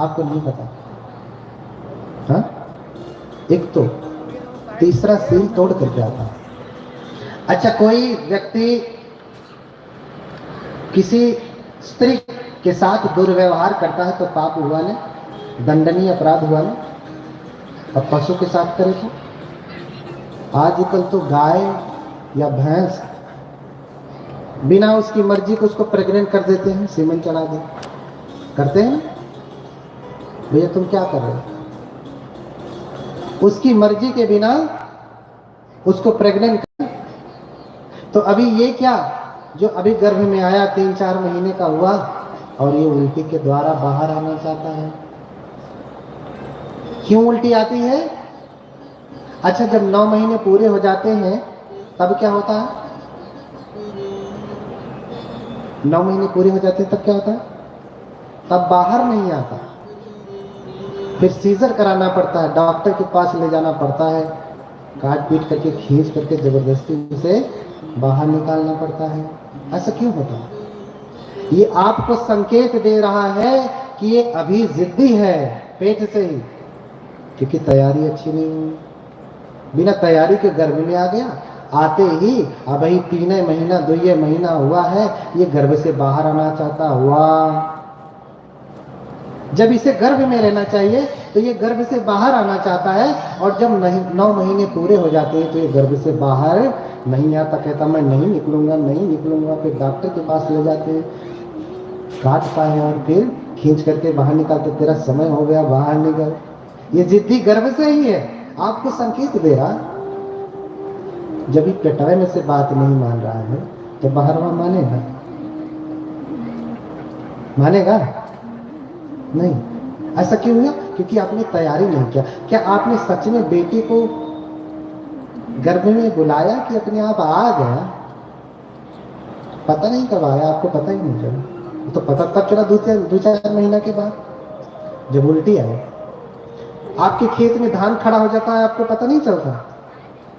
आपको नहीं पता? हाँ, एक तो तीसरा सील तोड़ करके आता है। अच्छा, कोई व्यक्ति किसी स्त्री के साथ दुर्व्यवहार करता है तो पाप हुआ ना, दंडनीय अपराध हुआ ना। अब पशु के साथ करे तो आजकल तो गाय या भैंस बिना उसकी मर्जी को उसको प्रेग्नेंट कर देते हैं, सीमन चढ़ा दे, करते हैं ना। भैया तुम क्या कर रहे हो? उसकी मर्जी के बिना उसको प्रेग्नेंट कर। तो अभी ये क्या, जो अभी गर्भ में आया 3-4 महीने का हुआ और ये उल्टी के द्वारा बाहर आना चाहता है। क्यों उल्टी आती है? अच्छा, जब 9 महीने पूरे हो जाते हैं तब क्या होता है? 9 महीने पूरे हो जाते हैं तब क्या होता है? तब बाहर नहीं आता, फिर सीजर कराना पड़ता है, डॉक्टर के पास ले जाना पड़ता है, काट पीट करके खींच करके जबरदस्ती उसे बाहर निकालना पड़ता है। ऐसा क्यों होता है? ये आपको संकेत दे रहा है कि ये अभी जिद्दी है पेट से ही, क्योंकि तैयारी अच्छी नहीं हुई। बिना तैयारी के गर्भ में आ गया, आते ही अभी 3 महीना 2 महीना हुआ है, ये गर्भ से बाहर आना चाहता हुआ। जब इसे गर्भ में रहना चाहिए तो ये गर्भ से बाहर आना चाहता है, और जब 9 महीने पूरे हो जाते हैं तो ये गर्भ से बाहर नहीं आता, कहता मैं नहीं निकलूंगा, नहीं निकलूंगा। फिर डॉक्टर के पास ले जाते हैं, काट पाए और फिर खींच करके बाहर निकालते, तेरा समय हो गया, बाहर निकल। ये जिद्दी गर्भ से ही है, आपको संकेत दे रहा। जब ये पेटावे में से बात नहीं मान रहा है तो बाहर वहां मानेगा? मानेगा नहीं। ऐसा क्यों हुआ? क्योंकि आपने तैयारी नहीं किया। क्या आपने सच में बेटी को गर्भ में बुलाया कि अपने आप आ गया? पता नहीं कब आया, आपको पता ही नहीं चला। तो पता तब चला 2-4 महीना के बाद, जब उल्टी आई। आपके खेत में धान खड़ा हो जाता है, आपको पता नहीं चलता।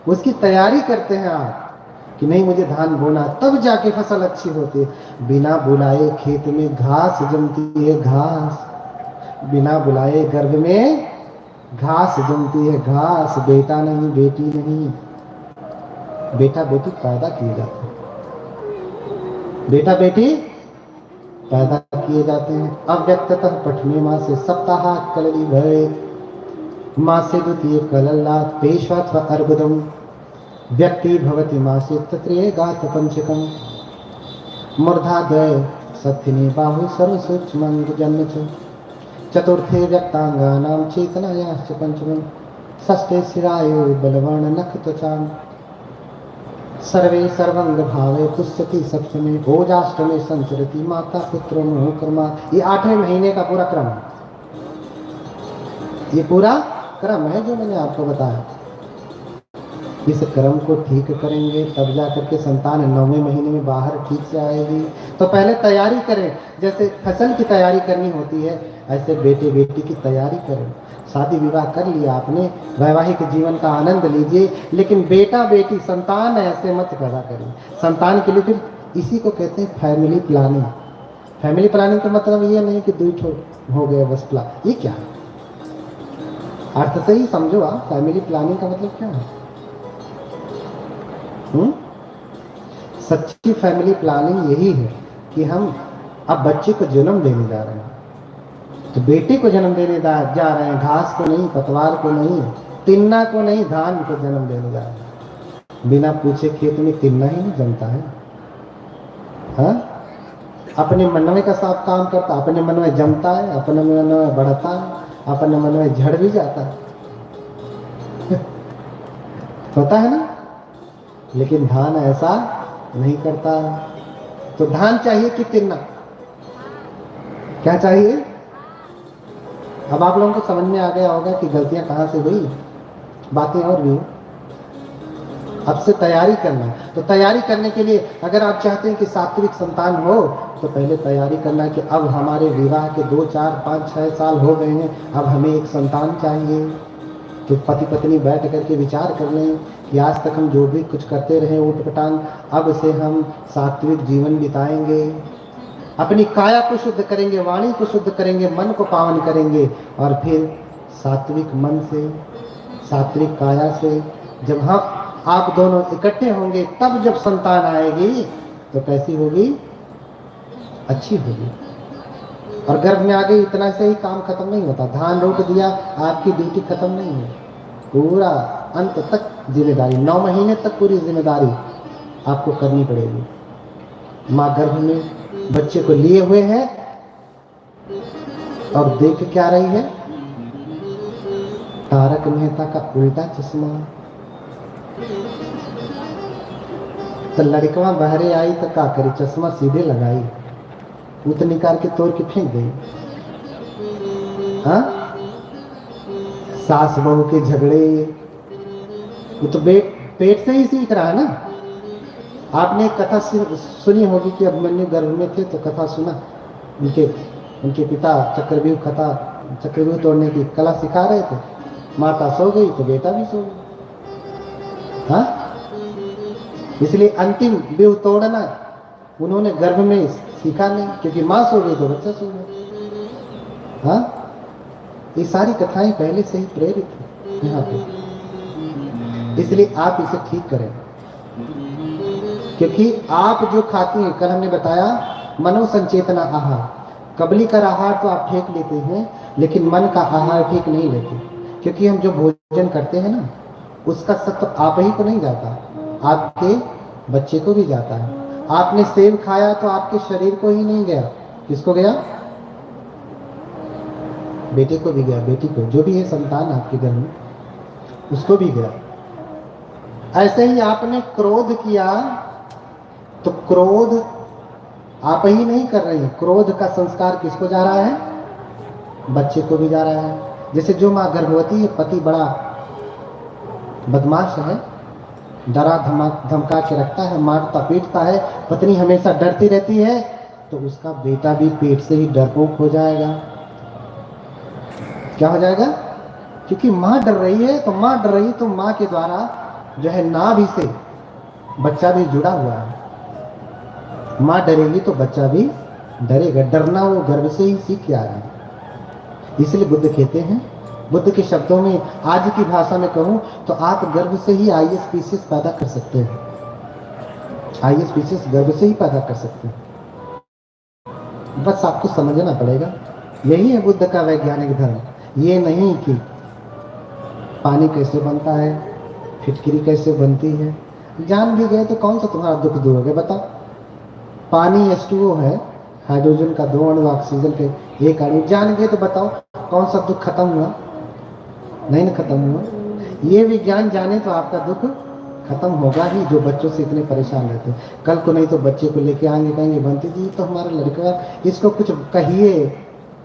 उसकी तैयारी करते हैं आप कि नहीं मुझे धान बोना, तब जाके फसल अच्छी होती है। बिना बुलाए खेत में घास जमती है, घास। बिना बुलाए गर्भ में घास जमती है, घास। बेटा नहीं, बेटी नहीं, बेटा बेटी पैदा किए जाते हैं, बेटा बेटी पैदा किए जाते हैं। अव्यक्ततः पठने माँ से सप्ताह कलली भय, माँ से द्वितीय कलल्लात् पेशवात्व अर्बुदम, व्यक्ति भवति माँ से तत्रेय गात पंचकम, मूर्धाद्वय सत्थिने बाहु सर्व सूक्ष्मं जन्म च, चतुर्थे व्यक्तांगानां चेतनायाश्च पंचमं, षष्ठे शिरायो बलवर्ण नख त्वचाम, सर्वे सर्वंग भावे पुष्यति सप्तमे, ओजाष्टमे संचरति माता पुत्रो मोह कर्मा। ये 8वें महीने का पूरा क्रम है, ये पूरा क्रम है जो मैंने आपको बताया। इस क्रम को ठीक करेंगे तब जाकर के संतान 9वें महीने में बाहर ठीक से आएगी। तो पहले तैयारी करें, जैसे फसल की तैयारी करनी होती है ऐसे बेटे बेटी की तैयारी करें। शादी विवाह कर लिया आपने, वैवाहिक जीवन का आनंद लीजिए, लेकिन बेटा बेटी संतान ऐसे मत पैदा करिए। संतान के लिए फिर इसी को कहते हैं फैमिली प्लानिंग। फैमिली प्लानिंग का मतलब ये नहीं कि 2 हो गए बस प्लान, ये क्या है? अर्थ से ही समझो आप, फैमिली प्लानिंग का मतलब क्या है? सच्ची फैमिली प्लानिंग यही है कि हम अब बच्चे को जन्म देने जा रहे हैं, तो बेटे को जन्म देने जा रहे हैं, घास को नहीं, पतवार को नहीं, तिन्ना को नहीं, धान को जन्म देने जा रहे हैं। बिना पूछे खेत में तिन्ना ही नहीं जमता है। हाँ, अपने मन में का साफ काम करता, अपने मन में जमता है, अपने मन में बढ़ता है, अपने मन में झड़ भी जाता है होता है ना। लेकिन धान ऐसा नहीं करता। तो धान चाहिए कि तिन्ना? क्या चाहिए? अब आप लोगों को समझ में आ गया होगा कि गलतियां कहां से हुई, बातें और भी। अब से तैयारी करना है। तो तैयारी करने के लिए अगर आप चाहते हैं कि सात्विक संतान हो तो पहले तैयारी करना है कि अब हमारे विवाह के 2, 4, 5, 6 साल हो गए हैं, अब हमें एक संतान चाहिए। तो पति पत्नी बैठ करके विचार कर लें कि आज तक हम जो भी कुछ करते रहे ऊट पटांग, अब से हम सात्विक जीवन बिताएंगे। अपनी काया को शुद्ध करेंगे, वाणी को शुद्ध करेंगे, मन को पावन करेंगे, और फिर सात्विक मन से, सात्विक काया से जब हम आप दोनों इकट्ठे होंगे, तब जब संतान आएगी तो कैसी होगी? अच्छी होगी। और गर्भ में आ गई, इतना से ही काम खत्म नहीं होता। धान रोक दिया, आपकी ड्यूटी खत्म नहीं है, पूरा अंत तक जिम्मेदारी, 9 महीने तक पूरी जिम्मेदारी आपको करनी पड़ेगी। माँ गर्भ में बच्चे को लिए हुए है और देख क्या रही है? तारक मेहता का उल्टा चश्मा। तो लड़कवा बहरे आई तो क्या करी? चश्मा सीधे लगाई, उत निकाल के तोड़ के फेंक गई। हाँ, सास बहू के झगड़े, वो तो पेट से ही सीख रहा है ना। आपने एक कथा सुनी होगी कि अभिमन्यु गर्भ में थे तो कथा सुना, उनके पिता चक्रव्यूह तोड़ने की कला सिखा रहे थे। माता सो गई तो बेटा भी सो गया। हाँ, इसलिए अंतिम व्यूह तोड़ना उन्होंने गर्भ में सीखा नहीं, क्योंकि माँ सो गई तो बच्चा सो गया। हाँ, ये सारी कथाएं पहले से ही प्रेरित है यहाँ पे। इसलिए आप इसे ठीक करें, क्योंकि आप जो खाती हैं, कल हमने बताया मनोसंचेतना आहार, कबली का आहार तो आप ठीक लेते हैं, लेकिन मन का आहार ठीक नहीं लेते। क्योंकि हम जो भोजन करते हैं ना, उसका सत्व आप ही को नहीं जाता, आपके बच्चे को भी जाता है। आपने सेब खाया तो आपके शरीर को ही नहीं गया, किसको गया? बेटे को भी गया, बेटी को, जो भी है संतान आपके घर में, उसको भी गया। ऐसे ही आपने क्रोध किया तो क्रोध आप ही नहीं कर रहे हैं, क्रोध का संस्कार किसको जा रहा है? बच्चे को भी जा रहा है। जैसे जो माँ गर्भवती है, पति बड़ा बदमाश है, डरा धमका के रखता है, मारता पीटता है, पत्नी हमेशा डरती रहती है, तो उसका बेटा भी पेट से ही डरपोक हो जाएगा। क्या हो जाएगा? क्योंकि माँ डर रही है, तो माँ डर रही है तो माँ के द्वारा जो है नाभि से बच्चा भी जुड़ा हुआ है। माँ डरेगी तो बच्चा भी डरेगा। डरना वो गर्भ से ही सीख के आ रहा है। इसलिए बुद्ध कहते हैं, बुद्ध के शब्दों में, आज की भाषा में कहूं तो आप गर्भ से ही आईएएस स्पीशीज पैदा कर सकते हैं। आईएएस स्पीशीज गर्भ से ही पैदा कर सकते हैं, बस आपको समझना पड़ेगा। यही है बुद्ध का वैज्ञानिक धर्म। ये नहीं कि पानी कैसे बनता है, फिटकरी कैसे बनती है, जान भी गए तो कौन सा तुम्हारा दुख दूर हो गया? बताओ। पानी H2O है, हाइड्रोजन का 2 अणु, ऑक्सीजन के 1 अणु, जान गए तो बताओ कौन सा दुख खत्म हुआ? नहीं ना खत्म हुआ। ये विज्ञान जाने तो आपका दुख खत्म होगा ही, जो बच्चों से इतने परेशान रहते हैं। कल को नहीं तो बच्चे को लेके आएंगे, कहेंगे बंटी जी तो हमारा लड़का, इसको कुछ कहिए,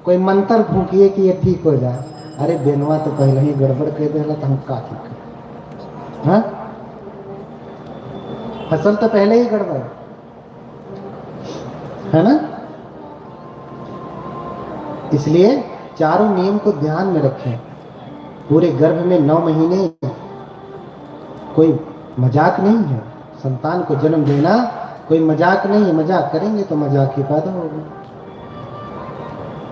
कोई मंत्र फूकिए कि ये ठीक हो जाए। अरे बेनवा तो पहले ही गड़बड़ कर देला तो हम का ठीक है? हाँ, फसल तो पहले ही गड़बड़ है ना। इसलिए चारों नियम को ध्यान में रखें। पूरे गर्भ में 9 महीने कोई मजाक नहीं है। संतान को जन्म देना कोई मजाक नहीं है। मजाक करेंगे तो मजाक ही पैदा होगा।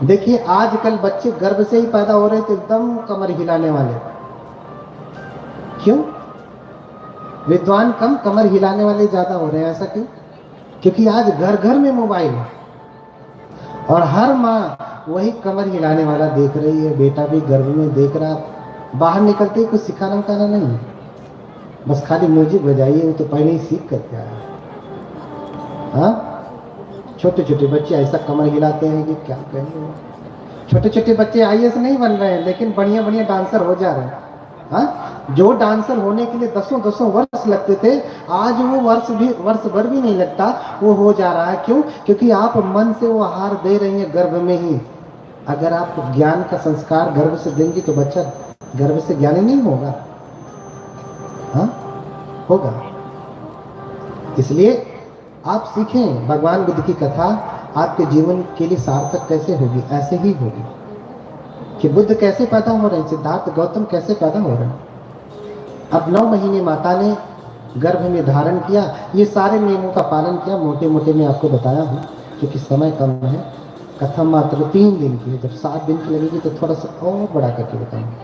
देखिए आजकल बच्चे गर्भ से ही पैदा हो रहे थे एकदम कमर हिलाने वाले। क्यों? विद्वान कम, कमर हिलाने वाले ज्यादा हो रहे हैं। ऐसा क्यों? क्योंकि आज घर घर में मोबाइल है और हर माँ वही कमर हिलाने वाला देख रही है। बेटा भी गर्भ में देख रहा, बाहर निकलते ही कुछ सिखाना उठाना नहीं है, बस खाली म्यूजिक बजाइए, वो तो पहले ही सीख करके आया। हाँ, छोटे छोटे बच्चे ऐसा कमर हिलाते हैं कि क्या कहेंगे। छोटे छोटे बच्चे आईएएस नहीं बन रहे हैं, लेकिन बढ़िया बढ़िया डांसर हो जा रहे हैं। हाँ, जो डांसर होने के लिए 10 वर्ष लगते थे, आज वो वर्ष भर भी नहीं लगता, वो हो जा रहा है। क्यों? क्योंकि आप मन से वो आहार दे रही हैं गर्भ में ही। अगर आप ज्ञान का संस्कार गर्भ से देंगे तो बच्चा गर्भ से ज्ञानी नहीं होगा। हाँ, होगा। इसलिए आप सीखें भगवान बुद्ध की कथा, आपके जीवन के लिए सार्थक कैसे होगी? ऐसे ही होगी कि बुद्ध कैसे पैदा हो रहे हैं, सिद्धार्थ गौतम कैसे पैदा हो रहे हैं। अब 9 महीने माता ने गर्भ में धारण किया, ये सारे नियमों का पालन किया, मोटे मोटे मैं आपको बताया हूँ। क्योंकि समय कम है, कथा मात्र 3 दिन की है। जब 7 दिन की लगेगी तो थोड़ा सा और बड़ा करके बताएंगे,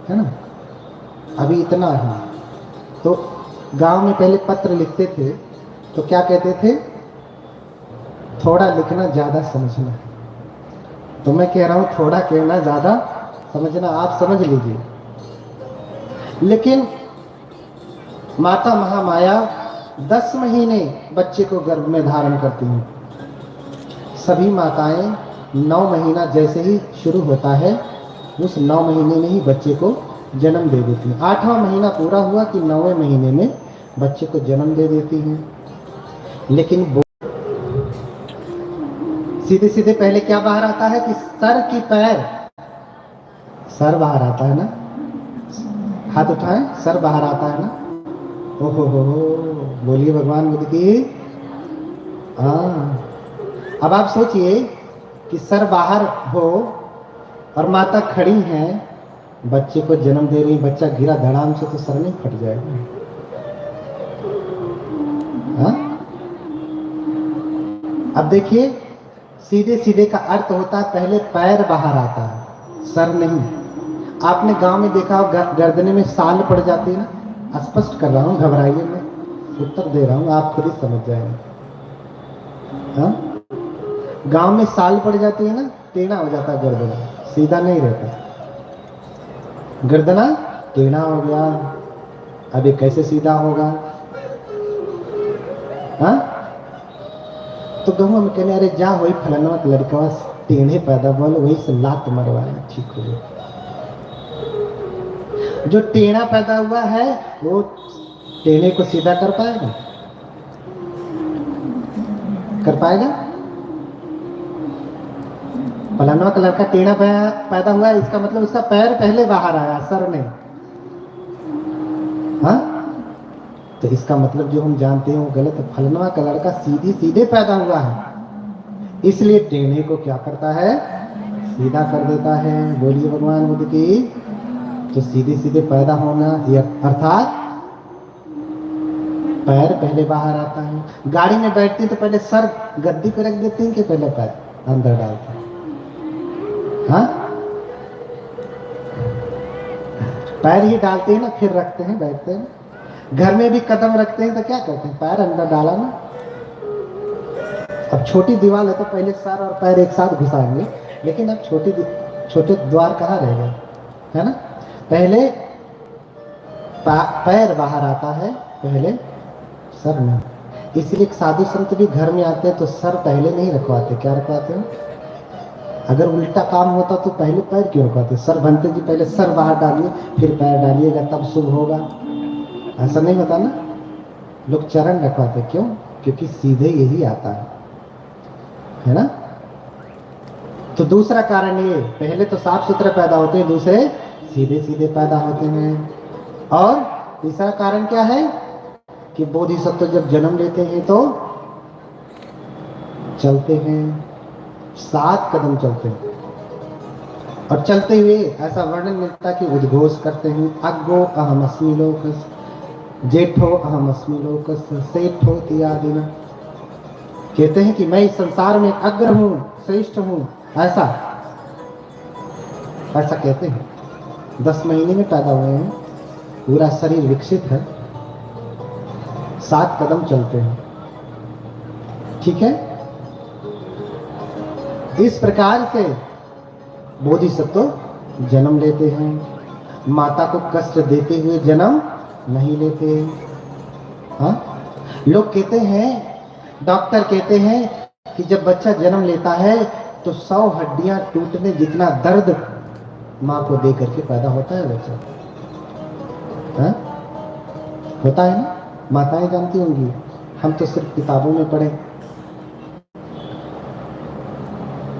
है ना। अभी इतना है। तो गांव में पहले पत्र लिखते थे तो क्या कहते थे, थोड़ा लिखना ज़्यादा समझना। तो मैं कह रहा हूँ थोड़ा कहना ज़्यादा समझना, आप समझ लीजिए। लेकिन माता महामाया 10 महीने बच्चे को गर्भ में धारण करती हैं। सभी माताएं 9 महीना जैसे ही शुरू होता है उस 9 महीने में ही बच्चे को जन्म दे देती हैं। 8वां महीना पूरा हुआ कि 9वें महीने में बच्चे को जन्म दे देती हैं। लेकिन सीधे सीधे पहले क्या बाहर आता है कि सर की पैर, सर बाहर आता है ना, हाथ उठाएं, सर बाहर आता है ना। ओहो हो, बोलिए भगवान बुद्ध की। हाँ, अब आप सोचिए कि सर बाहर हो और माता खड़ी हैं, बच्चे को जन्म दे रही, बच्चा गिरा धड़ाम से तो सर नहीं फट जाएगा। हाँ? अब देखिए, सीधे सीधे का अर्थ होता है पहले पैर बाहर आता है, सर नहीं। आपने गांव में देखा हो गर्दने में साल पड़ जाती है ना। स्पष्ट कर रहा हूँ, घबराइए, मैं उत्तर दे रहा हूँ, आप खुद ही समझ जाएंगे। हाँ? गांव में साल पड़ जाती है ना, टेढ़ा हो जाता है गर्दना, सीधा नहीं रहता, गर्दना टेढ़ा हो गया। अब ये कैसे सीधा होगा? हाँ? तो गाँव में कहने, अरे जा वही फलाना लड़का टेढ़े पैदा बोल, वही से लात मरवाया, ठीक हो गया। जो टेढ़ा पैदा हुआ है वो टेढ़े को सीधा कर पाएगा? कर पाएगा? फलाना का लड़का टेढ़ा पैदा हुआ है, इसका मतलब उसका पैर पहले बाहर आया, सर नहीं। हाँ? तो इसका मतलब जो हम जानते हैं वो गलत है। फलाना का लड़का सीधे सीधे पैदा हुआ है, इसलिए टेढ़े को क्या करता है, सीधा कर देता है। बोलिए भगवान बुद्ध की। तो सीधे सीधे पैदा होना अर्थात पैर पहले बाहर आता है। गाड़ी में बैठते हैं तो पहले सर गद्दी पे रख देते हैं कि पहले पैर अंदर डालते हैं? हाँ? पैर ही डालते हैं ना, फिर रखते हैं, बैठते हैं। घर में भी कदम रखते हैं तो क्या करते हैं, पैर अंदर डाला ना। अब छोटी दीवार है तो पहले सर और पैर एक साथ घुसाएंगे, लेकिन अब छोटे द्वार कहाँ रह गए, है ना। पहले पैर बाहर आता है, पहले सर नहीं। इसलिए साधु संत भी घर में आते हैं तो सर पहले नहीं रखवाते। क्या रखवाते हैं? अगर उल्टा काम होता तो पहले पैर क्यों रखवाते? सर बनते जी पहले सर बाहर डालिए फिर पैर डालिएगा तब शुभ होगा, ऐसा नहीं होता ना। लोग चरण रखवाते, क्यों? क्योंकि सीधे यही आता है ना। तो दूसरा कारण ये, पहले तो साफ सुथरे पैदा होते हैं, दूसरे सीधे सीधे पैदा होते हैं। और तीसरा कारण क्या है कि बोधिसत्व जब जन्म लेते हैं तो चलते हैं, 7 कदम चलते हैं। और चलते हुए ऐसा वर्णन मिलता है कि उद्घोष करते हैं, अग्गो अहमस्मि लोकस, जेठो अहमस्मि लोकस, सेठो इत्यादि ना। कहते हैं कि मैं इस संसार में अग्र हूं, श्रेष्ठ हूं, ऐसा कहते हैं। 10 महीने में पैदा हुए हैं, पूरा शरीर विकसित है, 7 कदम चलते हैं, ठीक है। इस प्रकार से बोधिसत्व जन्म लेते हैं, माता को कष्ट देते हुए जन्म नहीं लेते। हाँ? लोग कहते हैं, डॉक्टर कहते हैं कि जब बच्चा जन्म लेता है तो 100 हड्डियां टूटने जितना दर्द माँ को दे करके पैदा होता है बच्चा। हाँ? होता है ना, माताएं जानती होंगी, हम तो सिर्फ किताबों में पढ़े।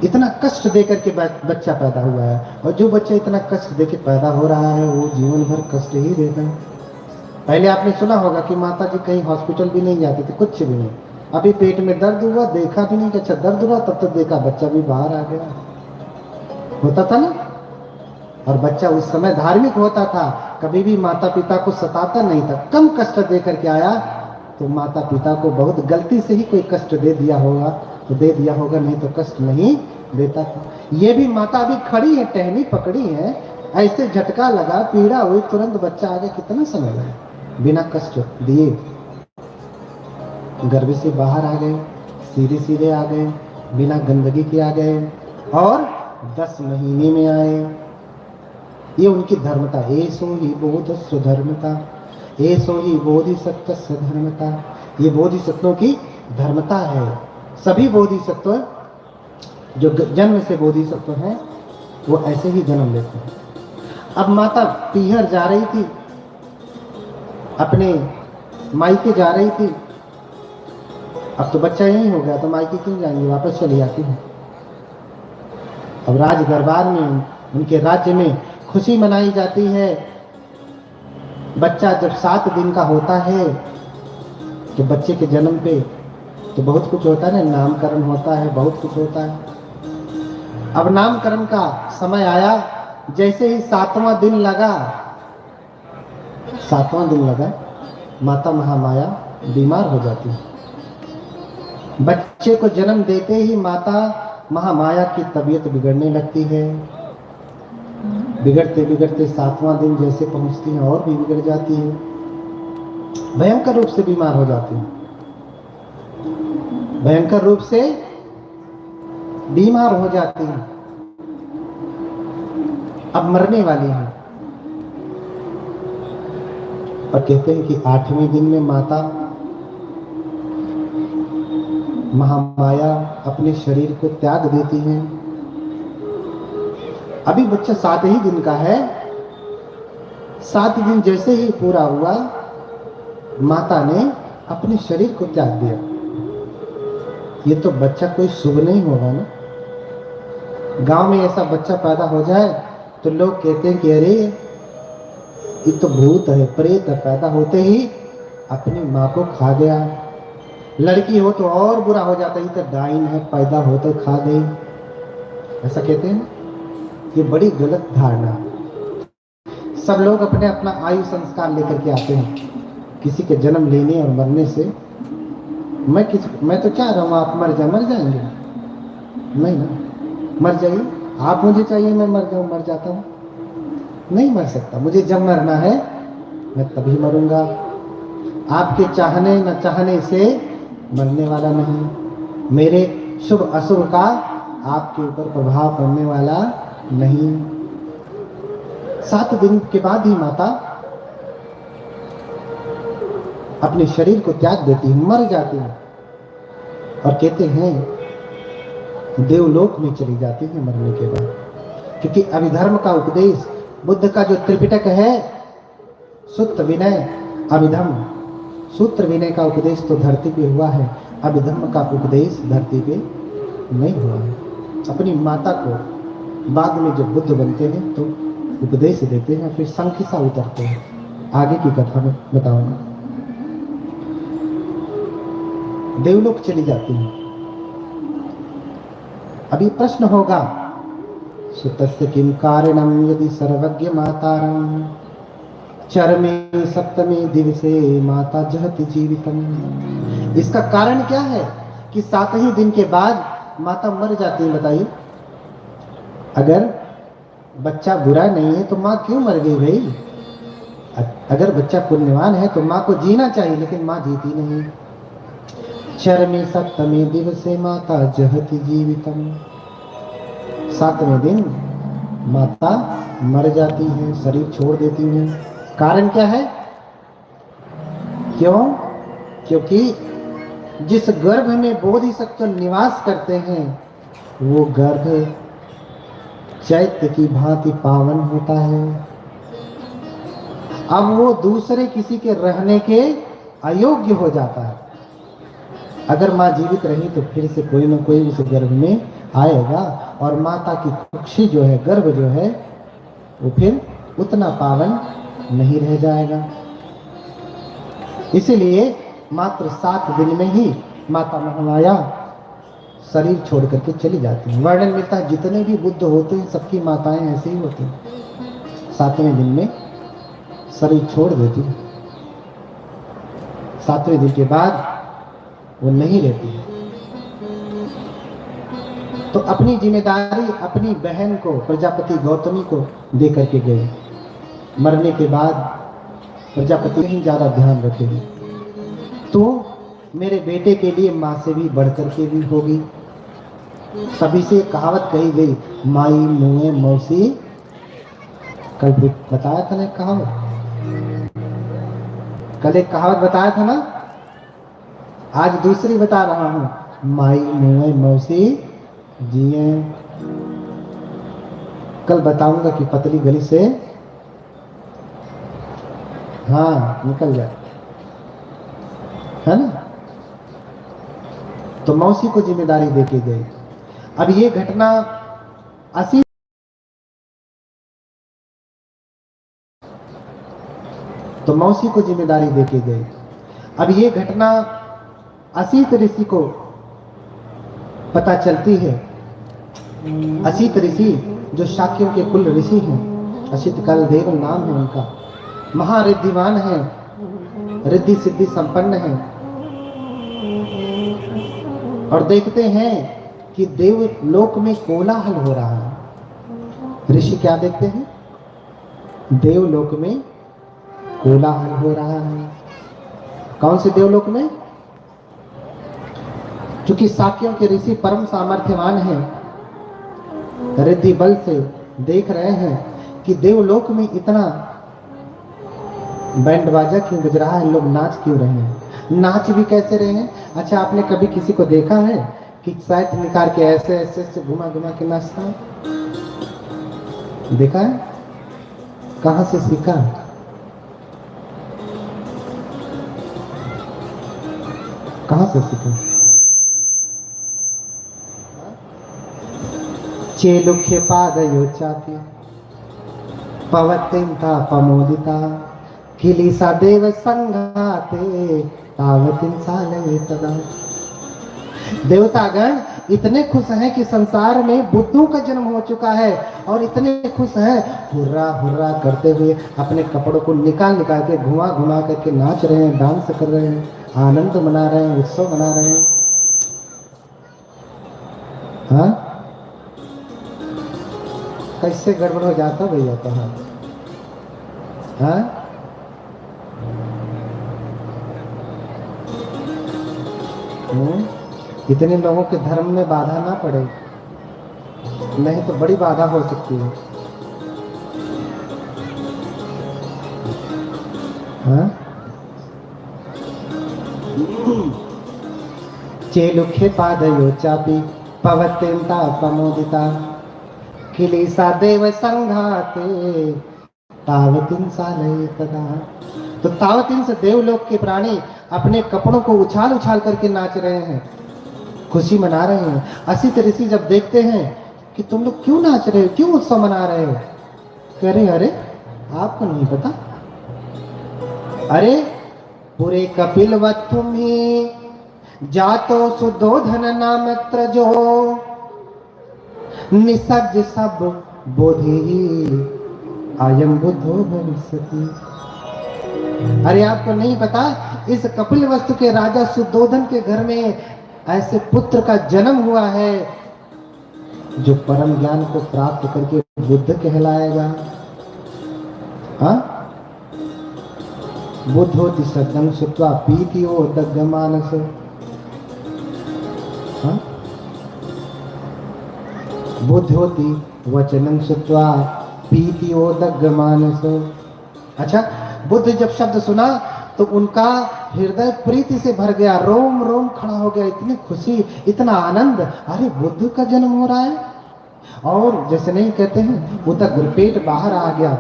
इतना कष्ट देकर के बच्चा पैदा हुआ है, और जो बच्चा इतना कष्ट देकर पैदा हो रहा है वो जीवन भर कष्ट ही देता है। पहले आपने सुना होगा कि माता जी कहीं हॉस्पिटल भी नहीं जाती थी, कुछ भी नहीं। अभी पेट में दर्द हुआ, देखा भी नहीं कि अच्छा दर्द हुआ, तब तक देखा बच्चा भी बाहर आ गया। होता था ना। और बच्चा उस समय धार्मिक होता था, कभी भी माता पिता को सताता नहीं था। कम कष्ट दे करके आया तो माता पिता को बहुत गलती से ही कोई कष्ट दे दिया होगा, तो दे दिया होगा, नहीं तो कष्ट नहीं देता था। ये भी माता अभी खड़ी है, टहनी पकड़ी है, ऐसे झटका लगा, पीड़ा हुई, तुरंत बच्चा आ गया, कितना समय लगा, बिना कष्ट दिए गर्भ से बाहर आ गए, सीधे सीधे आ गए, बिना गंदगी के आ गए, और 10 महीने में आए। ये उनकी धर्मता, ऐसो ही बोध सुधर्मता, ऐसो ही बोधिसत्व सधर्मता। ये बोधिसत्वों की धर्मता है। सभी बोधिसत्व जो जन्म से बोधिसत्व हैं वो ऐसे ही जन्म लेते हैं। अब माता पीहर जा रही थी, अपने मायके जा रही थी। अब तो बच्चा यही हो गया, तो मायके क्यों जाएंगे, वापस चली जाती है। अब राज दरबार में, उनके राज्य में खुशी मनाई जाती है। बच्चा जब 7 दिन का होता है तो बच्चे के जन्म पे तो बहुत कुछ होता है ना, नामकरण होता है, बहुत कुछ होता है। अब नामकरण का समय आया, जैसे ही 7वां दिन लगा, 7वां दिन लगा, माता महामाया बीमार हो जाती है। बच्चे को जन्म देते ही माता महामाया की तबीयत बिगड़ने लगती है। बिगड़ते बिगड़ते 7वां दिन जैसे पहुंचती है और भी बिगड़ जाती है, भयंकर रूप से बीमार हो जाती है, भयंकर रूप से बीमार हो जाती है। अब मरने वाली है। और कहते हैं कि 8वें दिन में माता महामाया अपने शरीर को त्याग देती है। अभी बच्चा 7 ही दिन का है। 7 दिन जैसे ही पूरा हुआ, माता ने अपने शरीर को त्याग दिया। ये तो बच्चा कोई शुभ नहीं होगा ना। गांव में ऐसा बच्चा पैदा हो जाए तो लोग कहते हैं कि अरे ये तो भूत है, प्रेत है, पैदा होते ही अपनी माँ को खा गया। लड़की हो तो और बुरा हो जाता है, ये तो डाइन है, पैदा होते खा गई, ऐसा कहते हैं। ये बड़ी गलत धारणा। सब लोग अपने अपना आयु संस्कार लेकर के आते हैं। किसी के जन्म लेने और मरने से मैं तो चाह रहा हूँ आप मर जाएंगे नहीं ना, मर जाइए। आप मुझे चाहिए मैं मर जाऊँ, मर जाता हूँ, नहीं मर सकता। मुझे जब मरना है मैं तभी मरूंगा। आपके चाहने न चाहने से मरने वाला नहीं। मेरे शुभ अशुभ का आपके ऊपर प्रभाव पड़ने वाला नहीं। 7 दिन के बाद ही माता अपने शरीर को त्याग देती है, मर जाती है। और कहते हैं देवलोक में चली जाती है मरने के बाद। क्योंकि अभिधर्म का उपदेश, बुद्ध का जो त्रिपिटक है, सूत्र विनय अभिधर्म, सूत्र विनय का उपदेश तो धरती पे हुआ है, अभिधर्म का उपदेश धरती पे नहीं हुआ है। अपनी माता को बाद में जब बुद्ध बनते हैं तो उपदेश देते हैं, फिर संकिसा उतरते हैं। आगे की कथा में बताऊंगा। देवलोक चली जाती है। अभी प्रश्न होगा, सुतस्य किम कारणम यदि सर्वज्ञ मातारम चरमे 7वें दिवसे माता जहति जीवितम। इसका कारण क्या है कि 7 ही दिन के बाद माता मर जाती है? बताइए, अगर बच्चा बुरा नहीं है तो माँ क्यों मर गई भाई? अगर बच्चा पुण्यवान है तो माँ को जीना चाहिए, लेकिन माँ जीती नहीं। चरमे 7वें दिवसे माता जहति जीवितम। 7वें दिन माता मर जाती है, शरीर छोड़ देती है। कारण क्या है? क्यों? क्योंकि जिस गर्भ में बोधिसत्व निवास करते हैं वो गर्भ चैत्य की भांति पावन होता है। अब वो दूसरे किसी के रहने के अयोग्य हो जाता है। अगर माँ जीवित रही तो फिर से कोई न कोई उस गर्भ में आएगा और माता की कुक्षी जो है, गर्भ जो है, वो फिर उतना पावन नहीं रह जाएगा। इसीलिए मात्र 7 दिन में ही माता महामाया शरीर छोड़ करके चली जाती है। वर्णन मिलता है जितने भी बुद्ध होते हैं सबकी माताएं ऐसे ही होती हैं, 7वें दिन में शरीर छोड़ देती है। 7वें दिन के बाद वो नहीं रहती है। तो अपनी जिम्मेदारी अपनी बहन को, प्रजापति गौतमी को दे करके गए। मरने के बाद प्रजापति ही ज्यादा ध्यान रखेगी, तो मेरे बेटे के लिए माँ से भी बढ़कर के भी होगी। तभी से कहावत कही गई, माई मुँह मौसी। कल बताया था ना कहावत, कल एक कहावत बताया था ना, आज दूसरी बता रहा हूं, माई मुँह मौसी जिए। कल बताऊंगा कि पतली गली से हाँ निकल जाए, है ना। तो मौसी को जिम्मेदारी देके गई। अब ये घटना 80 तो मौसी को जिम्मेदारी देके गई। अब ये घटना असीत ऋषि को पता चलती है। असीत ऋषि जो शाक्यों के कुल ऋषि हैं, असित कालदेव नाम है उनका, महारिद्धिवान है, रिद्धि सिद्धि संपन्न है। और देखते हैं कि देवलोक में कोलाहल हो रहा है। ऋषि क्या देखते हैं? देवलोक में कोलाहल हो रहा है। कौन से देवलोक में? क्योंकि शाक्यों के ऋषि परम सामर्थ्यवान हैं, रिद्धि बल से देख रहे हैं कि देवलोक में इतना बैंड बाजा क्यों बज रहा है, लोग नाच क्यों रहे हैं, नाच भी कैसे रहे हैं। अच्छा, आपने कभी किसी को देखा है कि साइड निकाल के ऐसे ऐसे घुमा घुमा के नाचता है? देखा है? कहां से सीखा? कहां से सीखा? चेलुख्य पादयोचापि पवतिंता पमोदिता किलीसा देव संघाते तावतिं सालये तदा। देवतागण इतने खुश हैं कि संसार में बुद्धों का जन्म हो चुका है, और इतने खुश हैं, हुर्रा हुर्रा करते हुए अपने कपड़ों को निकाल निकाल के घुमा घुमा करके नाच रहे हैं, डांस कर रहे हैं, आनंद मना रहे हैं, उत्सव मना रहे हैं। हाँ, कैसे गड़बड़ हो जाता भैया कहा? हाँ, इतने लोगों के धर्म में बाधा ना पड़े, नहीं तो बड़ी बाधा हो सकती है। हाँ? चेलुखे पादयोचापि पवत्यंता प्रमोदिता किलीसा देव संघाते तावतिं सालये तदा। तो तावतिं से देवलोक के प्राणी अपने कपड़ों को उछाल उछाल करके नाच रहे हैं, खुशी मना रहे हैं। असित ऋषि जब देखते हैं कि तुम लोग क्यों नाच रहे हो, क्यों उत्सव मना रहे हो, कह रहे अरे आपको नहीं पता, अरे पूरे कपिलवत तुम्ही जातो सुदोधन नामत्र जो निसज्ज सब बोधि आयम बुद्धो भविष्यति। अरे आपको नहीं पता, इस कपिल वस्तु के राजा सुदोधन के घर में ऐसे पुत्र का जन्म हुआ है जो परम ज्ञान को प्राप्त करके बुद्ध कहलाएगा। हाँ, बुद्धोति सदं सुत्वा पीतियो दग्गमानस। हाँ, बुद्धोति वचनं सुत्वा पीतियो दग्गमानस। अच्छा, बुद्ध जब शब्द सुना तो उनका हृदय प्रीति से भर गया, रोम रोम खड़ा हो गया, इतनी खुशी, इतना आनंद, अरे बुद्ध का जन्म हो रहा है। और जैसे नहीं कहते हैं, वो तक पेट बाहर आ गया,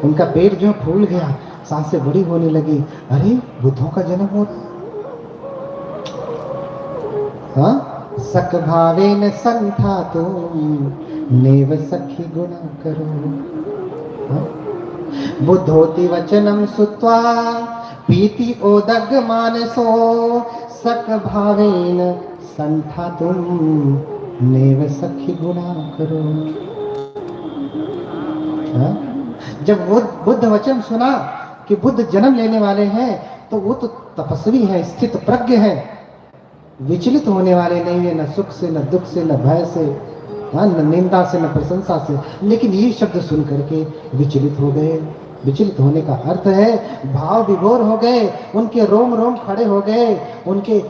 उनका पेट जो फूल गया, सांसें बड़ी होने लगी, अरे बुद्धों का जन्म हो रहा है। हाँ, सख भावेन संठातो नेव सखी गुणा करो। हाँ? बुद्धोति वचनम सुत्वा पीति ओदग मानसो सख भावेन संठातुम नेव सखी गुणा करो। हाँ? जब वो बुद्ध वचन सुना कि बुद्ध जन्म लेने वाले हैं, तो वो तो तपस्वी है, स्थित प्रज्ञ है, विचलित होने वाले नहीं है, न सुख से, न दुख से, न भय से, हाँ, न निंदा से, न प्रशंसा से, लेकिन ये शब्द सुन करके विचलित हो गए। विचलित होने का अर्थ है भाव विभोर हो गए, उनके रोम रोम खड़े हो गए, उनके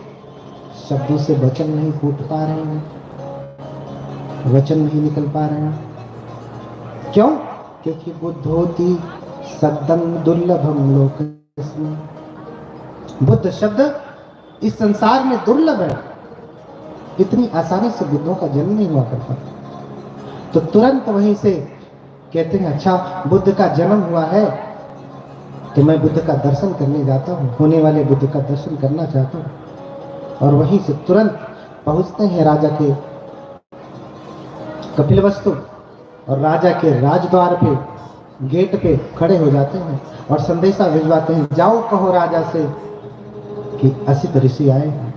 शब्दों से वचन नहीं फूट पा रहे हैं, वचन नहीं निकल पा रहे हैं। क्यों? क्योंकि बुद्धोति शब्दम दुर्लभम लोकस्मिन्। बुद्ध शब्द इस संसार में दुर्लभ है, इतनी आसानी से बुद्धों का जन्म नहीं हुआ करता। तो तुरंत वहीं से कहते हैं अच्छा बुद्ध का जन्म हुआ है तो मैं बुद्ध का दर्शन करने जाता हूँ, होने वाले बुद्ध का दर्शन करना चाहता हूँ। और वहीं से तुरंत पहुंचते हैं राजा के कपिलवस्तु, और राजा के राजद्वार पे, गेट पे खड़े हो जाते हैं और संदेशा भिजवाते हैं, जाओ कहो राजा से कि असित ऋषि आए हैं।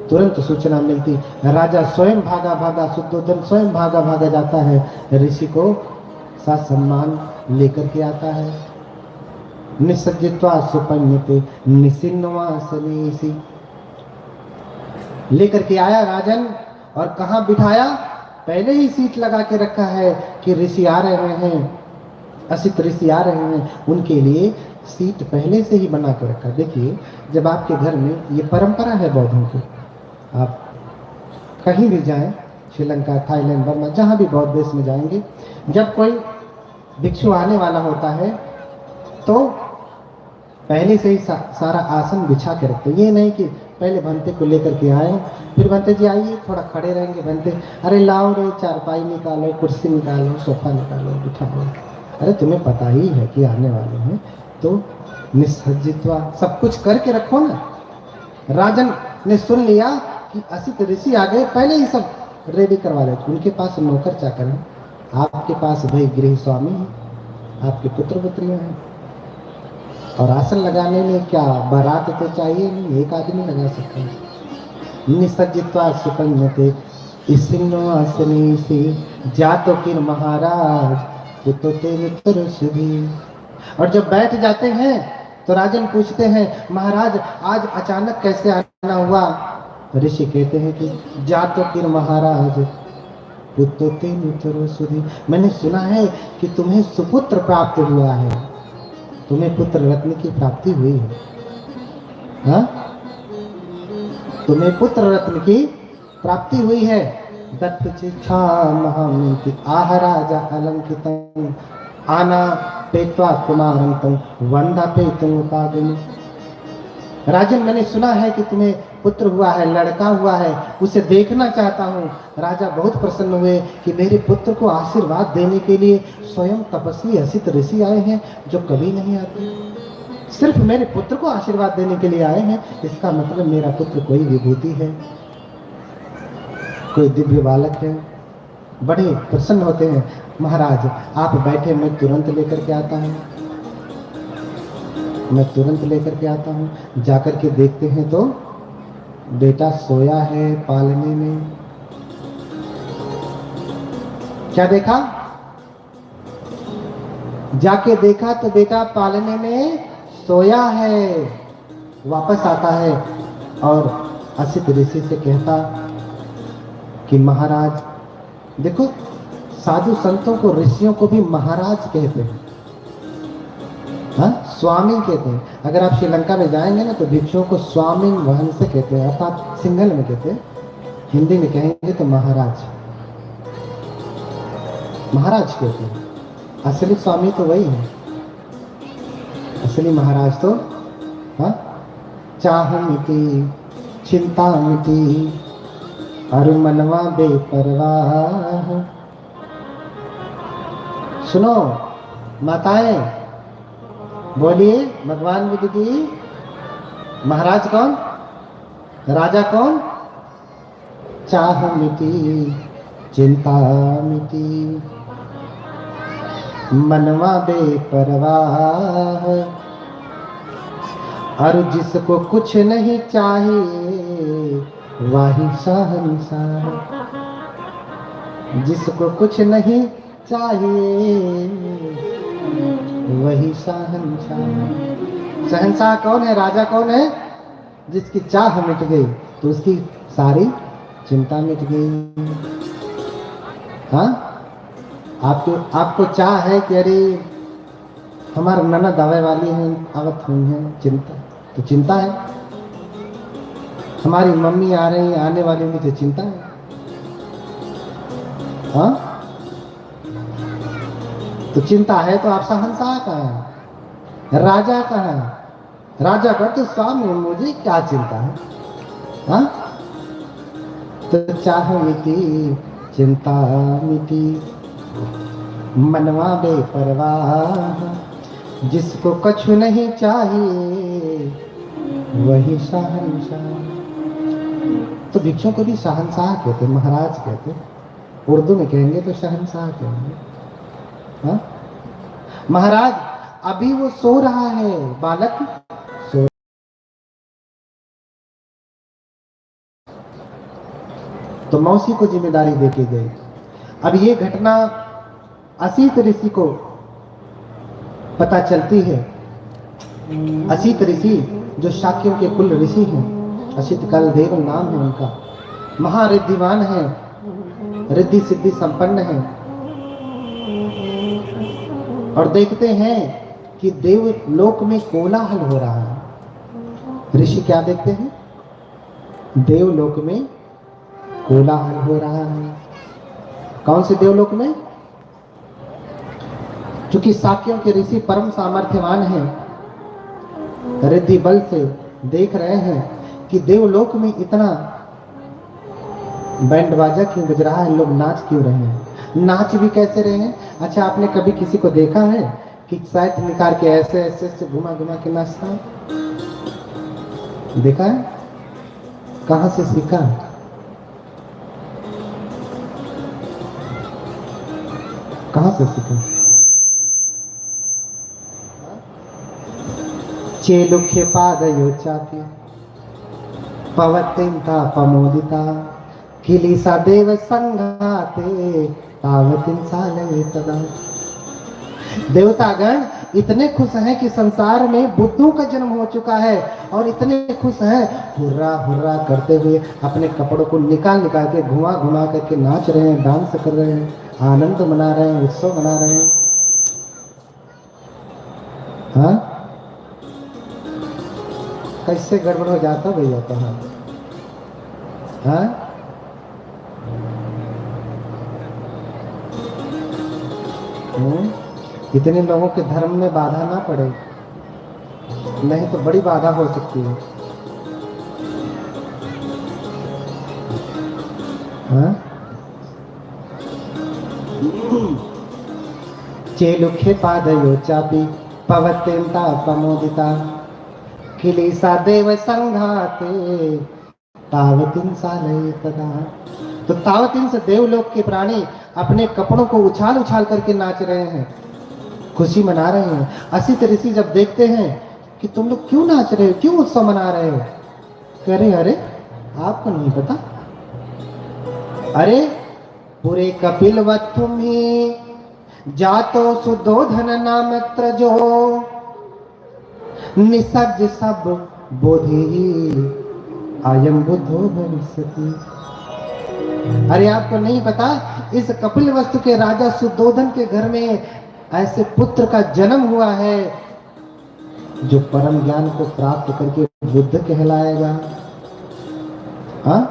तुरंत सूचना मिलती, राजा स्वयं भागा भागा, शुद्धोधन स्वयं भागा भागा जाता है, ऋषि को साथ सम्मान लेकर के आता है। निसज्जित्वा सुपन्यते निसिन्नवासनेसी, लेकर के आया राजन, और कहाँ बिठाया? पहले ही सीट लगा के रखा है कि ऋषि आ रहे हैं, असित ऋषि आ रहे हैं, उनके लिए सीट पहले से ही बना के रखा। देखिए जब आपके घर में, ये परंपरा है बौद्धों की, आप कहीं भी जाएं, श्रीलंका, थाईलैंड, बर्मा, जहाँ भी बौद्ध देश में जाएंगे, जब कोई भिक्षु आने वाला होता है तो पहले से ही सारा आसन बिछा के रखते। ये नहीं कि पहले भंते को लेकर के आए, फिर भंते जी आइए थोड़ा खड़े रहेंगे, भंते अरे लाओ रे चारपाई निकालो, कुर्सी निकालो, सोफा निकालो, बिठाओ। अरे तुम्हें पता ही है कि आने वाले हैं, तो निसज्जित्वा सब कुछ करके रखो ना। राजन ने सुन लिया कि असित ऋषि आ गए, पहले ही सब रेडी करवा रहे। उनके पास नौकर चाकर हैं, आपके पास भाई गृह स्वामी है, आपके पुत्र पुत्रियां हैं, और आसन लगाने में क्या बारात तो चाहिए नहीं, एक आदमी लगा सकता है। निसज्जित्वा सुपन्यते इसिन्नवासनेसी जातो किन महाराज पुतोते मित्रसुधी। और जब बैठ जाते हैं तो राजन पूछते हैं, महाराज आज अचानक कैसे आना हुआ? ऋषि कहते हैं कि जातो किन महाराज पुतोते मित्रसुधी, मैंने सुना है कि तुम्हें सुपुत्र प्राप्त हुआ है, तुम्हें पुत्र रत्न की प्राप्ति हुई है। हाँ, तुम्हें पुत्र रत्न की प्राप्ति हुई है। दत्त चिच्छा महामिति आह राजा अलंकितम आना पेत्वा कुमारंतम वंदा पेतुम उपागमि। राजन मैंने सुना है कि तुम्हें पुत्र हुआ है, लड़का हुआ है, उसे देखना चाहता हूँ। राजा बहुत प्रसन्न हुए कि मेरे पुत्र को आशीर्वाद देने के लिए स्वयं तपस्वी असित ऋषि आए हैं, जो कभी नहीं आते। सिर्फ मेरे पुत्र को आशीर्वाद देने के लिए आए हैं, इसका मतलब मेरा पुत्र कोई विभूति है, कोई दिव्य बालक है। बड़े प्रसन्न होते हैं। महाराज आप बैठे, मैं तुरंत लेकर के आता हूँ, मैं तुरंत लेकर के आता हूँ। जाकर के देखते हैं तो बेटा सोया है पालने में। क्या देखा? जाके देखा तो बेटा पालने में सोया है। वापस आता है और असित ऋषि से कहता कि महाराज देखो, साधु संतों को, ऋषियों को भी महाराज कहते हैं, हाँ, स्वामी कहते हैं। अगर आप श्रीलंका में जाएंगे ना तो भिक्षुओं को स्वामी वहन से कहते हैं, अर्थात सिंगल में कहते हैं। हिंदी में कहेंगे तो महाराज, महाराज कहते हैं। असली स्वामी तो वही है, असली महाराज तो हाँ, चाह मिटी चिंता मिटी और मनवा बेपरवाह। सुनो माताएं, बोलिए भगवान बुद्ध की। महाराज कौन? राजा कौन? चाह मिटी चिंता मिटी मनवा बेपरवाह। और जिसको कुछ नहीं चाहिए वही शहंशाह। जिसको कुछ नहीं चाहिए वही शहंशाह। शहंशाह कौन है? राजा कौन है? जिसकी चाह मिट गई तो उसकी सारी चिंता मिट गई। हाँ, आपको चाह है कि अरे हमारा ननद दवाई वाली है, आवत हुई है, चिंता तो चिंता है। हमारी मम्मी आ रही है, आने वाली मुझे चिंता है। हाँ, तो चिंता है तो आप शहंशाह कहाँ है, राजा कहाँ है? राजा का तो स्वामी, मुझे क्या चिंता है? हाँ, तो चाह मिटी चिंता मिटी, मनवा बेपरवाह, जिसको कछु नहीं चाहिए वही शहंशाह। तो भिक्षुओं को भी शहंशाह कहते, महाराज कहते, उर्दू में कहेंगे तो शहंशाह कहेंगे। हाँ? महाराज अभी वो सो रहा है, बालक सो, तो मौसी को जिम्मेदारी देके गई। अब ये घटना असीत ऋषि को पता चलती है। असीत ऋषि जो शाक्यों के कुल ऋषि हैं, असित कलदेव नाम है उनका, महारिद्धिवान है, रिद्धि सिद्धि संपन्न है। और देखते हैं कि देवलोक में कोलाहल हो रहा है। ऋषि क्या देखते हैं? देवलोक में कोलाहल हो रहा है। कौन से देवलोक में? क्योंकि शाक्यों के ऋषि परम सामर्थ्यवान हैं, रिद्धि बल से देख रहे हैं कि देवलोक में इतना बैंड बाजा क्यों बज रहा है, लोग नाच क्यों रहे हैं, नाच भी कैसे रहे हैं। अच्छा, आपने कभी किसी को देखा है कि साइड निकाल के ऐसे ऐसे से घुमा घुमा के नाचता है? देखा है? कहां से सीखा? कहां से सीखा? चेलुखे पादयोचापि पवतिंता पमोदिता किलीसा देव संघाते तावतिन साले तदा। देवतागण इतने खुश हैं कि संसार में बुद्धों का जन्म हो चुका है, और इतने खुश हैं, हुर्रा हुर्रा करते हुए अपने कपड़ों को निकाल निकाल के घुमा घुमा करके नाच रहे हैं, डांस कर रहे हैं, आनंद मना रहे हैं, उत्सव मना रहे हैं। हाँ, कैसे गड़बड़ हो जाता भैया? कहाँ? हाँ, इतने लोगों के धर्म में बाधा ना पड़े, नहीं तो बड़ी बाधा हो सकती है। हाँ? चेलुखे पादयोचापि पवत्यंता पमोदिता किलीसा देव संघाते तावतिन साले तदा। तो तावतिन से देवलोक के प्राणी अपने कपड़ों को उछाल उछाल करके नाच रहे हैं, खुशी मना रहे हैं। असित ऋषि जब देखते हैं कि तुम लोग क्यों नाच रहे हो, क्यों उत्सव मना रहे हो, कह रहे अरे आपको नहीं पता, अरे पूरे कपिलवत तुम्ही जातो सुदोधन नाम त्रजो निसर्ज सब बोधि आयम बुद्धो भविष्यति। अरे आपको नहीं पता, इस कपिल वस्तु के राजा सुदोधन के घर में ऐसे पुत्र का जन्म हुआ है जो परम ज्ञान को प्राप्त करके बुद्ध कहलाएगा। हाँ,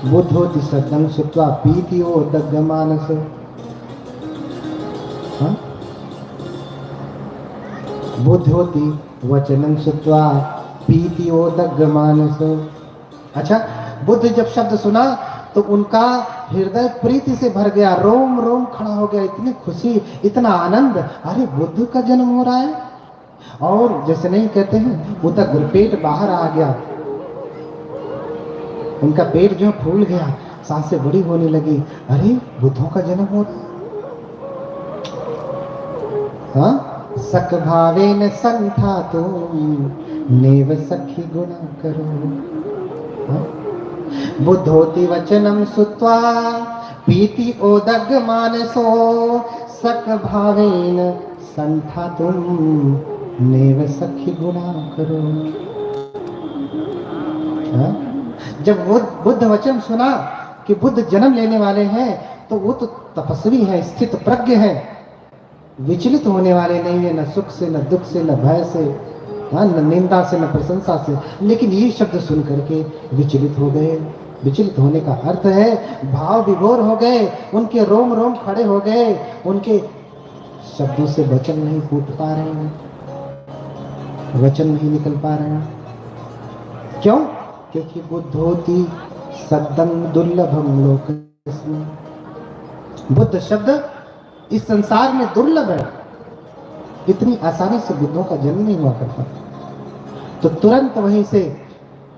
बुद्धोति सदं सुत्वा पीतियो दग्गमानस। हाँ, बुद्धोति वचनं सुत्वा पीतियो दग्गमानस। अच्छा, बुद्ध जब शब्द सुना तो उनका हृदय प्रीति से भर गया, रोम रोम खड़ा हो गया, इतनी खुशी, इतना आनंद, अरे बुद्ध का जन्म हो रहा है। और जैसे नहीं कहते हैं, वो तक पेट बाहर आ गया, उनका पेट जो फूल गया, सांसें बड़ी होने लगी, अरे बुद्धों का जन्म हो रहा है। हाँ, सख भावेन संठा तुम नेव सखी गुणा करो। हाँ? बुद्धोति वचनम सुत्वा पीति ओदग मानसो सख भावेन संठा तुम नेव सखी गुणा करो। हाँ? जब वो बुद्ध वचन सुना कि बुद्ध जन्म लेने वाले हैं, तो वो तो तपस्वी है, स्थित प्रज्ञ है, विचलित होने वाले नहीं है, न सुख से, न दुख से, न भय से, हाँ, न निंदा से, न प्रशंसा से। लेकिन ये शब्द सुन करके विचलित हो गए। विचलित होने का अर्थ है भाव विभोर हो गए, उनके रोम रोम खड़े हो गए, उनके शब्दों से वचन नहीं फूट पा रहे हैं, वचन नहीं निकल पा रहे हैं। क्यों? क्योंकि बुद्धोति शब्दं दुर्लभम लोकस्मिन्। बुद्ध शब्द इस संसार में दुर्लभ है, इतनी आसानी से बुद्धों का जन्म नहीं हुआ करता। तो तुरंत वहीं से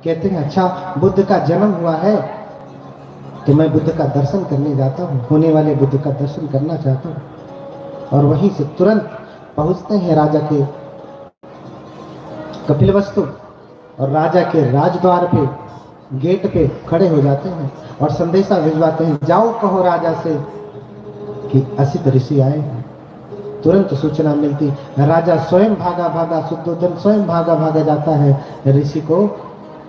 कहते हैं, अच्छा बुद्ध का जन्म हुआ है तो मैं बुद्ध का दर्शन करने जाता हूँ, होने वाले बुद्ध का दर्शन करना चाहता हूँ। और वहीं से तुरंत पहुंचते हैं राजा के कपिलवस्तु, और राजा के राजद्वार पे, गेट पे खड़े हो जाते हैं और संदेशा भिजवाते हैं, जाओ कहो राजा से कि असित ऋषि आए हैं। तुरंत सूचना मिलती, राजा स्वयं भागा भागा, शुद्धोधन स्वयं भागा भागा जाता है, ऋषि को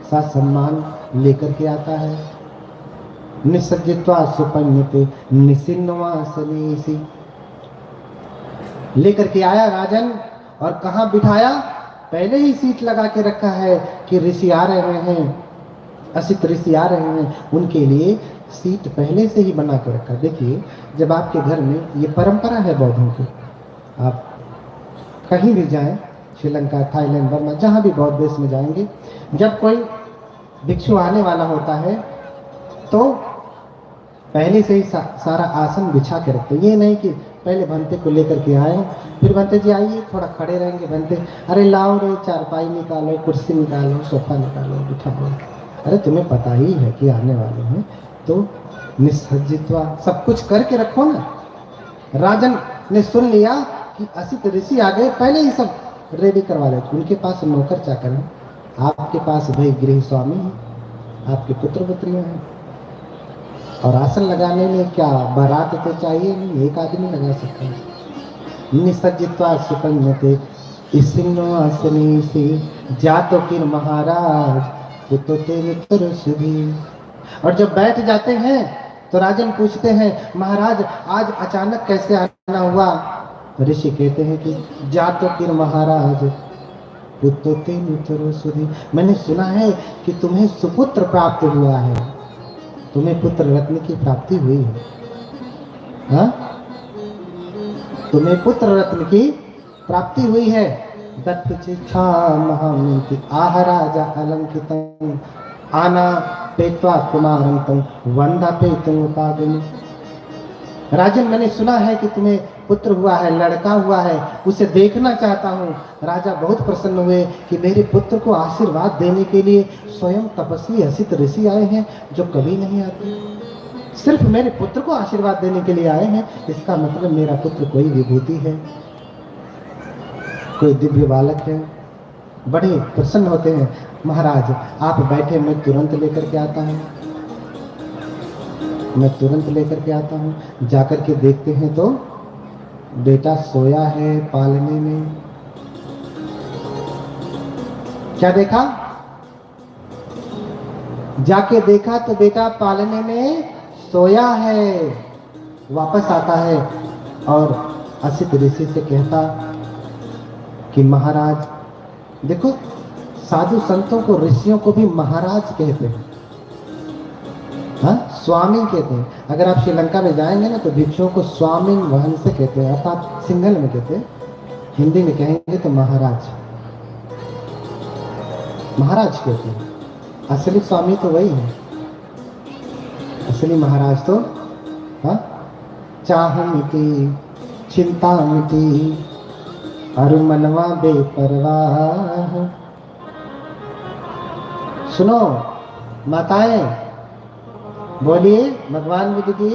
साथ सम्मान लेकर के आता है। निसज्जित्वा सुपन्यते निसिन्नवासनीसी, लेकर के आया राजन, और कहाँ बिठाया? पहले ही सीट लगा के रखा है कि ऋषि आ रहे हैं, असित ऋषि आ रहे हैं, उनके लिए सीट पहले से ही बना के रखा। देखिए, जब आपके घर में, ये परंपरा है बौद्धों की, आप कहीं भी जाएं, श्रीलंका, थाईलैंड, बर्मा, जहाँ भी बौद्ध देश में जाएंगे, जब कोई भिक्षु आने वाला होता है तो पहले से ही सारा आसन बिछा के रखते। ये नहीं कि पहले भंते को लेकर के आए, फिर भंते जी आइए, थोड़ा खड़े रहेंगे, भंते अरे लाओ रे, चारपाई निकालो, कुर्सी निकालो, सोफा निकालो, बिठाओ। अरे तुम्हें पता ही है कि आने वाले हैं, तो निसज्जित्वा सब कुछ करके रखो ना। राजन ने सुन लिया कि असित ऋषि आ गए, पहले ही सब रेडी करवा लेते। उनके पास नौकर चाकर हैं, आपके पास भाई गृह स्वामी है, आपके पुत्र पुत्रियां हैं, और आसन लगाने में क्या बारात तो चाहिए नहीं, एक आदमी लगा सकता है। निसज्जित्वा सुपन्यते इसिन्नवासनी से जातो किर महाराज तो तेरे तरसुधी। और जब बैठ जाते हैं तो राजन पूछते हैं, महाराज आज अचानक कैसे आना हुआ? ऋषि कहते हैं कि जातो किर महाराज तो तेरे तरसुधी, मैंने सुना है कि तुम्हें सुपुत्र प्राप्त हुआ है, तुम्हें पुत्र रत्न की प्राप्ति हुई है। हाँ, तुम्हें पुत्र रत्न की प्राप्ति हुई है। दत्तचिच्छा महामिति आह राजा अलंकितं आना पेत्वा कुमारंतं वंदा पेतुं उपादिनी। राजन, मैंने सुना है कि तुम्हें पुत्र हुआ है, लड़का हुआ है, उसे देखना चाहता हूँ। राजा बहुत प्रसन्न हुए कि मेरे पुत्र को आशीर्वाद देने के लिए स्वयं तपस्वी असित ऋषि आए हैं, जो कभी नहीं आते। सिर्फ मेरे पुत्र को आशीर्वाद देने के लिए आए हैं, इसका मतलब मेरा पुत्र कोई विभूति है, कोई दिव्य बालक है। बड़े प्रसन्न होते हैं। महाराज आप बैठे, मैं तुरंत लेकर के आता हूँ, मैं तुरंत लेकर के आता हूँ। जाकर के देखते हैं तो बेटा सोया है पालने में। क्या देखा? जाके देखा तो बेटा पालने में सोया है। वापस आता है और असित ऋषि से कहता कि महाराज देखो, साधु संतों को, ऋषियों को भी महाराज कहते हैं, हाँ, स्वामी कहते हैं। अगर आप श्रीलंका में जाएंगे ना तो भिक्षुओं को स्वामी वहन से कहते हैं, अर्थात सिंगल में कहते हैं। हिंदी में कहेंगे तो महाराज, महाराज कहते हैं। असली स्वामी तो वही है, असली महाराज तो हाँ, चाह मिटी चिंता मिटी और मनवा बेपरवाह। सुनो माताएं, बोलिए भगवान बुद्ध की।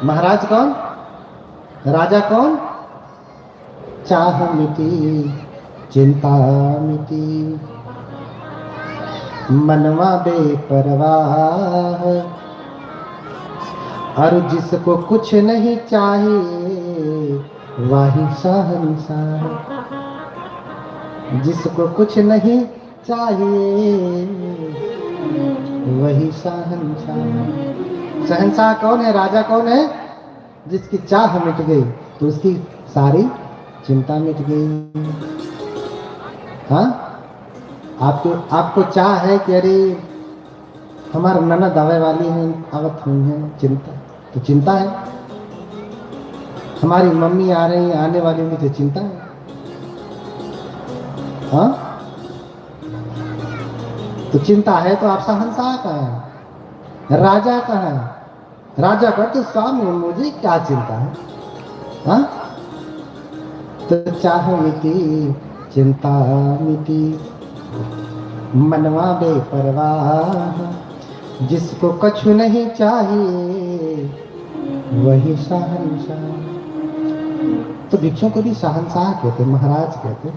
महाराज कौन? राजा कौन? चाह मिटी चिंता मिटी मनवा बेपरवाह। और जिसको कुछ नहीं चाहिए वही शहंशाह। जिसको कुछ नहीं चाहिए वही शहंशाह। शहंशाह कौन है, राजा कौन है? जिसकी चाह मिट गई तो उसकी सारी चिंता मिट गई। हाँ, आपको चाह है कि अरे हमारा ननद आवे वाली है, आवत हुई है, चिंता तो चिंता है। हमारी मम्मी आ रही है, आने वाली होगी तो चिंता है। हाँ, तो चिंता है तो आप शहंशाह कहाँ है, राजा कहाँ है? राजा का तो स्वामी, मुझे क्या चिंता है? हाँ, तो चाह मिटी चिंता मिटी, मनवा बेपरवाह, जिसको कछु नहीं चाहिए वही शहंशाह। तो भिक्षुओं को भी शहंशाह कहते, महाराज कहते,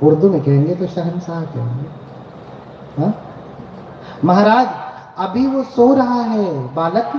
उर्दू में कहेंगे तो शहंशाह कहेंगे। हाँ? महाराज अभी वो सो रहा है बालक,